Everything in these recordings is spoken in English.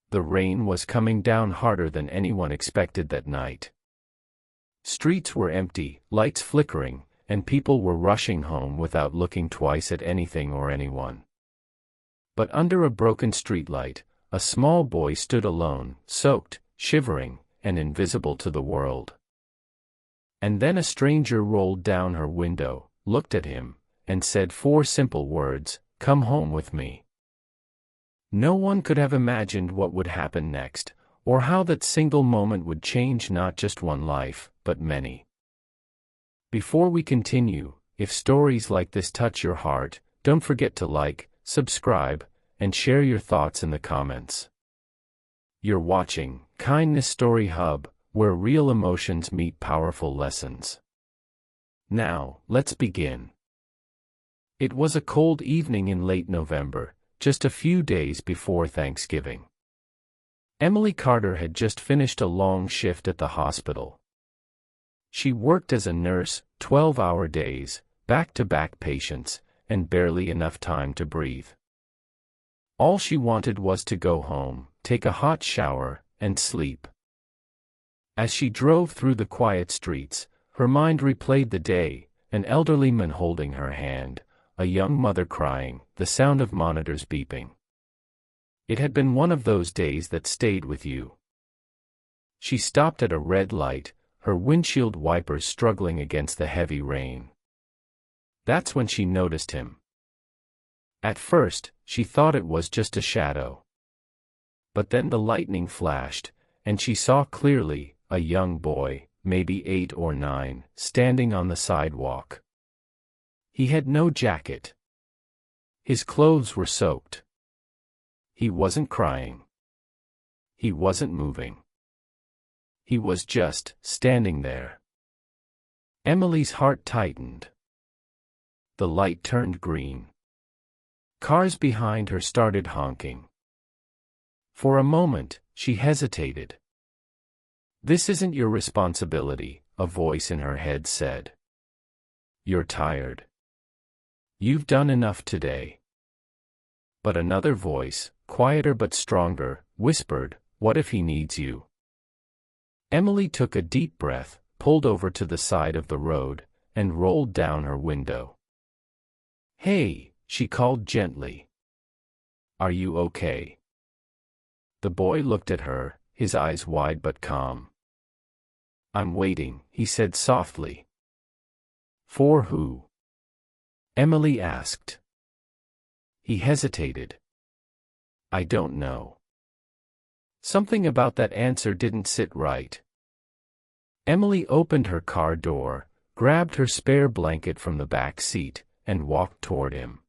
The rain was coming down harder than anyone expected that night. Streets were empty, lights flickering, and people were rushing home without looking twice at anything or anyone. But under a broken streetlight, a small boy stood alone, soaked, shivering, and invisible to the world. And then a stranger rolled down her window, looked at him, and said 4 simple words, "Come home with me." No one could have imagined what would happen next, or how that single moment would change not just one life, but many. Before we continue, if stories like this touch your heart, don't forget to like, subscribe, and share your thoughts in the comments. You're watching Kindness Story Hub, where real emotions meet powerful lessons. Now, let's begin. It was a cold evening in late November, just a few days before Thanksgiving. Emily Carter had just finished a long shift at the hospital. She worked as a nurse, 12-hour days, back-to-back patients, and barely enough time to breathe. All she wanted was to go home, take a hot shower, and sleep. As she drove through the quiet streets, her mind replayed the day, an elderly man holding her hand, a young mother crying, the sound of monitors beeping. It had been one of those days that stayed with you. She stopped at a red light, her windshield wipers struggling against the heavy rain. That's when she noticed him. At first, she thought it was just a shadow. But then the lightning flashed, and she saw clearly, a young boy, maybe 8 or 9, standing on the sidewalk. He had no jacket. His clothes were soaked. He wasn't crying. He wasn't moving. He was just standing there. Emily's heart tightened. The light turned green. Cars behind her started honking. For a moment, she hesitated. "This isn't your responsibility," a voice in her head said. "You're tired. You've done enough today." But another voice, quieter but stronger, whispered, "What if he needs you?" Emily took a deep breath, pulled over to the side of the road, and rolled down her window. "Hey," she called gently. "Are you okay?" The boy looked at her, his eyes wide but calm. "I'm waiting," he said softly. "For who?" Emily asked. He hesitated. "I don't know." Something about that answer didn't sit right. Emily opened her car door, grabbed her spare blanket from the back seat, and walked toward him.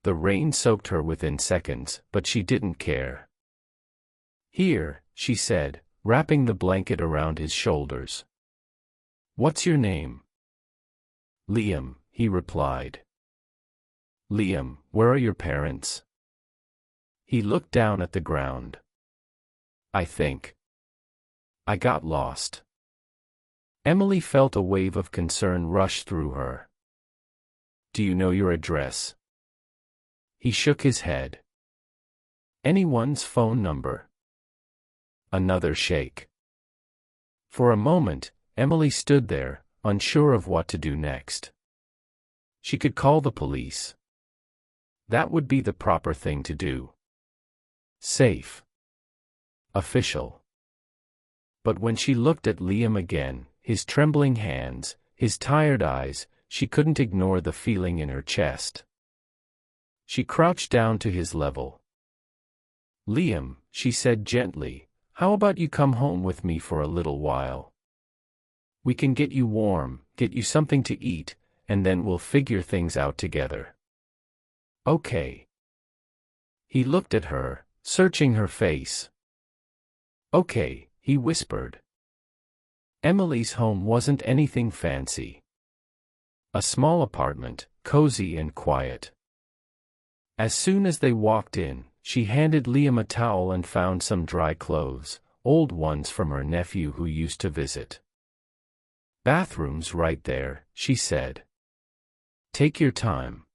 The rain soaked her within seconds, but she didn't care. "Here," she said, wrapping the blanket around his shoulders. "What's your name?" "Liam," he replied. "Liam, where are your parents?" He looked down at the ground. I got lost." Emily felt a wave of concern rush through her. "Do you know your address?" He shook his head. "Anyone's phone number?" Another shake. For a moment, Emily stood there, unsure of what to do next. She could call the police. That would be the proper thing to do. Safe. Official. But when she looked at Liam again, his trembling hands, his tired eyes, she couldn't ignore the feeling in her chest. She crouched down to his level. "Liam," she said gently, "how about you come home with me for a little while? We can get you warm, get you something to eat, and then we'll figure things out together." "Okay." He looked at her, searching her face. "Okay," he whispered. Emily's home wasn't anything fancy. A small apartment, cozy and quiet. As soon as they walked in, she handed Liam a towel and found some dry clothes, old ones from her nephew who used to visit. "Bathroom's right there," she said. "Take your time."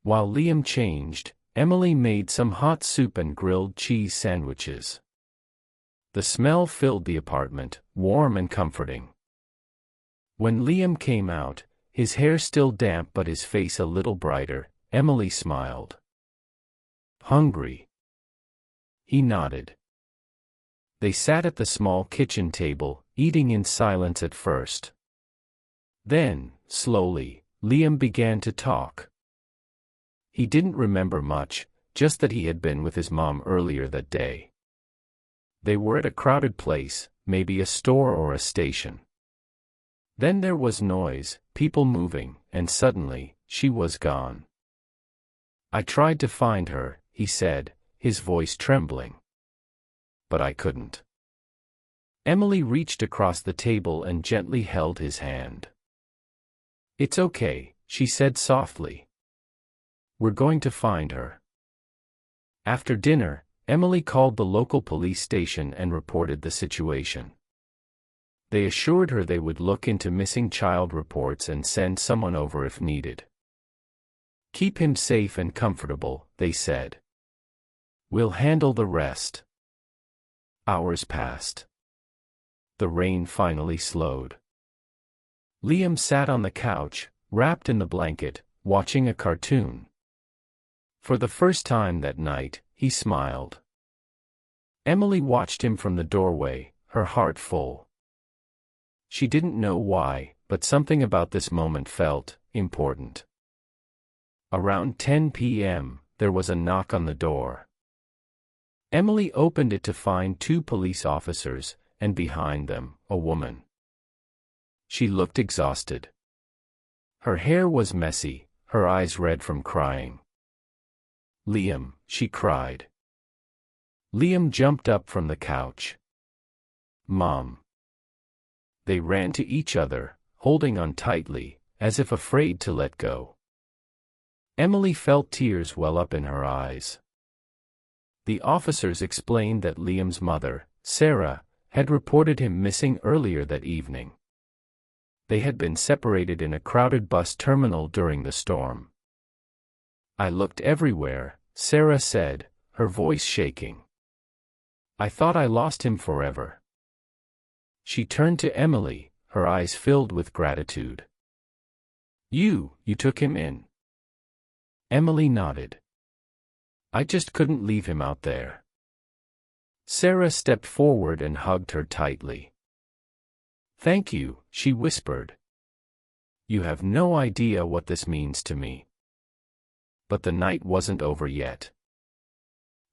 While Liam changed, Emily made some hot soup and grilled cheese sandwiches. The smell filled the apartment, warm and comforting. When Liam came out, his hair still damp but his face a little brighter, Emily smiled. "Hungry?" He nodded. They sat at the small kitchen table, eating in silence at first. Then, slowly, Liam began to talk. He didn't remember much, just that he had been with his mom earlier that day. They were at a crowded place, maybe a store or a station. Then there was noise, people moving, and suddenly, she was gone. "I tried to find her," he said, his voice trembling. "But I couldn't." Emily reached across the table and gently held his hand. "It's okay," she said softly. "We're going to find her." After dinner, Emily called the local police station and reported the situation. They assured her they would look into missing child reports and send someone over if needed. "Keep him safe and comfortable," they said. "We'll handle the rest." Hours passed. The rain finally slowed. Liam sat on the couch, wrapped in the blanket, watching a cartoon. For the first time that night, he smiled. Emily watched him from the doorway, her heart full. She didn't know why, but something about this moment felt important. Around 10 p.m., there was a knock on the door. Emily opened it to find two police officers, and behind them, a woman. She looked exhausted. Her hair was messy, her eyes red from crying. "Liam," she cried. Liam jumped up from the couch. "Mom." They ran to each other, holding on tightly, as if afraid to let go. Emily felt tears well up in her eyes. The officers explained that Liam's mother, Sarah, had reported him missing earlier that evening. They had been separated in a crowded bus terminal during the storm. "I looked everywhere," Sarah said, her voice shaking. "I thought I lost him forever." She turned to Emily, her eyes filled with gratitude. You took him in." Emily nodded. "I just couldn't leave him out there." Sarah stepped forward and hugged her tightly. "Thank you," she whispered. "You have no idea what this means to me." But the night wasn't over yet.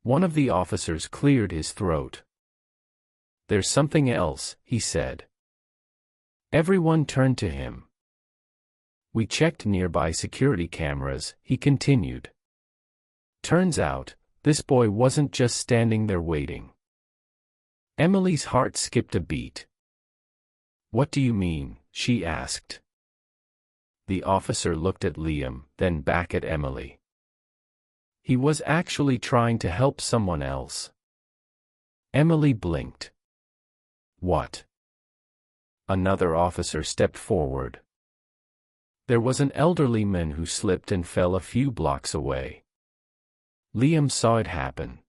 One of the officers cleared his throat. "There's something else," he said. Everyone turned to him. "We checked nearby security cameras," he continued. "Turns out, this boy wasn't just standing there waiting." Emily's heart skipped a beat. "What do you mean?" she asked. The officer looked at Liam, then back at Emily. "He was actually trying to help someone else." Emily blinked. "What?" Another officer stepped forward. "There was an elderly man who slipped and fell a few blocks away. Liam saw it happen.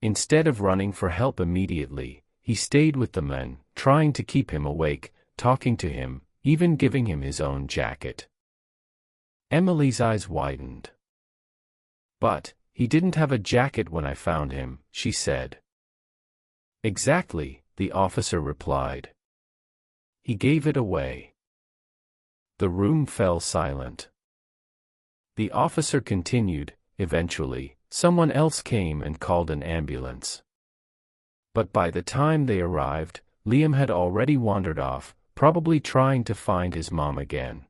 Instead of running for help immediately, he stayed with the man, trying to keep him awake, talking to him, even giving him his own jacket." Emily's eyes widened. "But, he didn't have a jacket when I found him," she said. "Exactly," the officer replied. "He gave it away." The room fell silent. The officer continued, "Eventually, someone else came and called an ambulance. But by the time they arrived, Liam had already wandered off, probably trying to find his mom again."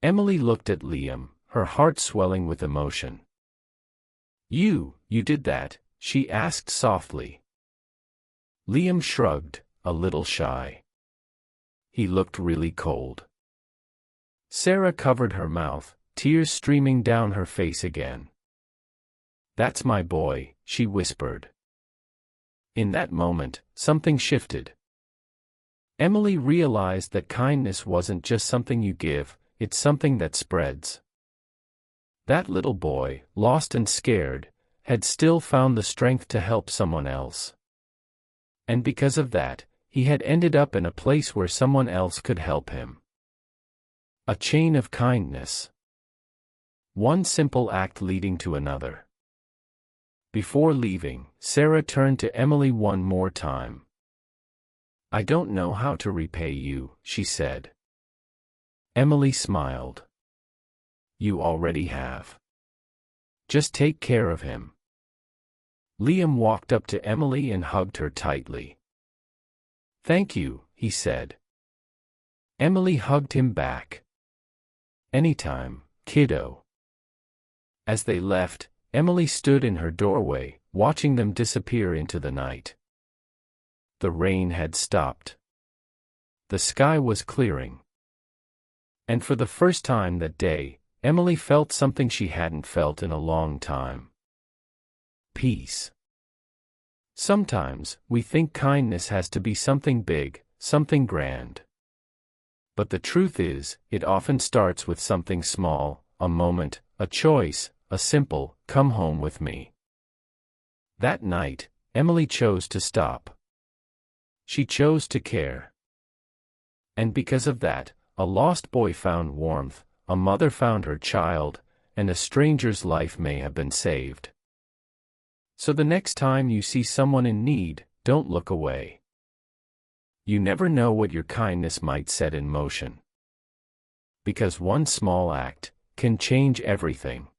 Emily looked at Liam, her heart swelling with emotion. You did that?" she asked softly. Liam shrugged, a little shy. He looked really cold. Sarah covered her mouth, tears streaming down her face again. "That's my boy," she whispered. In that moment, something shifted. Emily realized that kindness wasn't just something you give, it's something that spreads. That little boy, lost and scared, had still found the strength to help someone else. And because of that, he had ended up in a place where someone else could help him. A chain of kindness. One simple act leading to another. Before leaving, Sarah turned to Emily one more time. "I don't know how to repay you," she said. Emily smiled. "You already have. Just take care of him." Liam walked up to Emily and hugged her tightly. "Thank you," he said. Emily hugged him back. "Anytime, kiddo." As they left, Emily stood in her doorway, watching them disappear into the night. The rain had stopped. The sky was clearing. And for the first time that day, Emily felt something she hadn't felt in a long time. Peace. Sometimes, we think kindness has to be something big, something grand. But the truth is, it often starts with something small, a moment, a choice, a simple, "Come home with me." That night, Emily chose to stop. She chose to care. And because of that, a lost boy found warmth, a mother found her child, and a stranger's life may have been saved. So the next time you see someone in need, don't look away. You never know what your kindness might set in motion. Because one small act can change everything.